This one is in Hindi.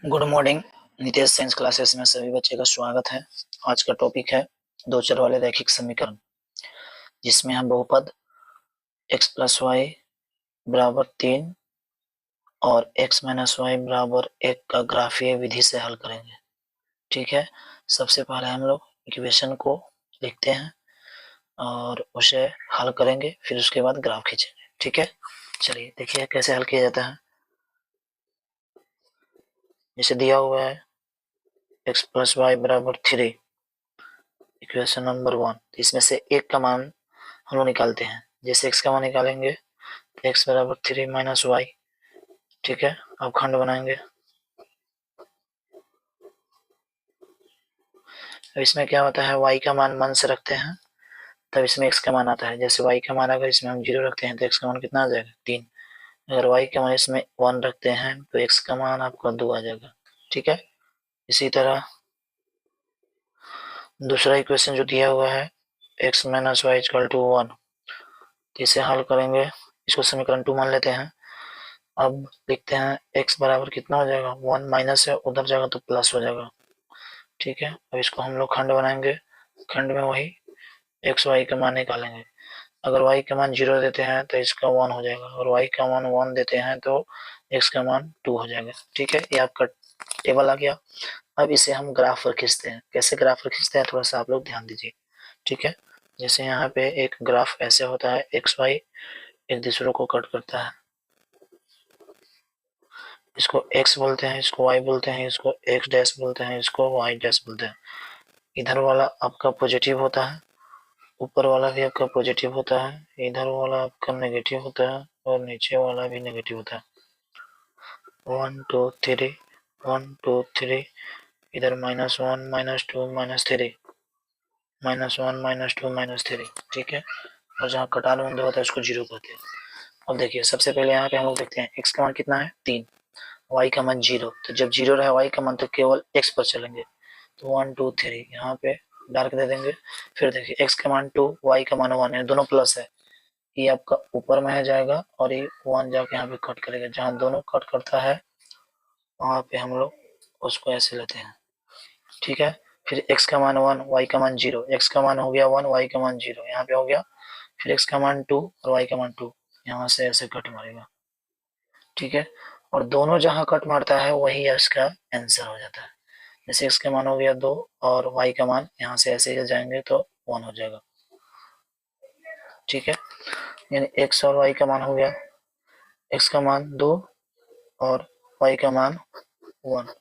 Good morning. Nitesh science classes में सभी बच्चे का स्वागत है। आज का टॉपिक है दो चर वाले रैखिक समीकरण, जिसमें हम बहुपद x प्लस वाई बराबर 3 और x माइनस वाई बराबर 1 का ग्राफीय विधि से हल करेंगे। ठीक है, सबसे पहले हम लोग इक्वेशन को लिखते हैं और उसे हल करेंगे, फिर उसके बाद ग्राफ खींचेंगे। ठीक है, चलिए देखिए कैसे हल किया जाता है। जैसे दिया हुआ है x प्लस वाई बराबर 3, इक्वेशन नंबर 1, इसमें से एक का मान हम लोग निकालते हैं। जैसे x का मान निकालेंगे तो x बराबर 3 माइनस वाई। ठीक है, अब खंड बनाएंगे। अब इसमें क्या होता है, y का मान मन से रखते हैं तब इसमें x का मान आता है। जैसे y का मान अगर इसमें हम 0 रखते हैं तो x का मान कितना आ जाएगा, 3। अगर y का मान इसमें 1 रखते हैं तो x का मान आपका 2 आ जाएगा। ठीक है, इसी तरह दूसरा इक्वेशन जो दिया हुआ है x minus y equal to 1, इसे हल करेंगे। इसको समीकरण 2 मान लेते हैं। अब लिखते हैं x बराबर कितना हो जाएगा, 1 माइनस है उधर जाएगा तो प्लस हो जाएगा। ठीक है, अब इसको हम लोग खंड बनाएंगे। खंड में वही एक्स वाई का मान निकालेंगे। अगर y का मान 0 देते हैं तो इसका 1 हो जाएगा, और y का मान 1 देते हैं तो x का मान 2 हो जाएगा। ठीक है, ये आपका टेबल आ गया। अब इसे हम ग्राफ पर खींचते हैं। कैसे ग्राफ पर खींचते हैं थोड़ा सा आप लोग ध्यान दीजिए। ठीक है, जैसे यहाँ पे एक ग्राफ ऐसे होता है, एक्स वाई एक दूसरे को कट करता है। इसको x बोलते हैं, इसको y बोलते हैं, इसको x डैश बोलते हैं, इसको y डैश बोलते हैं। इधर वाला आपका पॉजिटिव होता है, ऊपर वाला भी आपका पॉजिटिव होता है, इधर वाला आपका नेगेटिव होता है और नीचे वाला भी नेगेटिव होता है। 1 2 3 1 2 3, इधर -1 -2 -3, -1 -2 -3। ठीक है, और जहाँ कटान बंद होता है उसको 0 कहते हैं। अब देखिए सबसे पहले यहाँ पे हम लोग देखते हैं x का मान कितना है, 3, y का मान 0। तो जब 0 रहे y का मान तो केवल x पर चलेंगे। तो 1 2 3 यहाँ पे डार्क दे देंगे। फिर देखिए x का मान 2, y का मान 1 है, दोनों प्लस है। ये आपका ऊपर में जाएगा और ये 1 जाके यहाँ पे कट करेगा। जहाँ दोनों कट करता है वहां पे हम लोग उसको ऐसे लेते हैं। ठीक है, फिर x का मान 1, y का मान 0, x का मान हो गया 1, y का मान 0, यहाँ पे हो गया। फिर x का मान 2 और y का मान 2, यहाँ से ऐसे कट मारेगा। ठीक है, और दोनों जहां कट मारता है वही इसका आंसर हो जाता है। जैसे x का मान हो गया 2 और y का मान यहाँ से ऐसे जाएंगे तो 1 हो जाएगा। ठीक है, यानी x और y का मान हो गया, x का मान 2 और y का मान 1।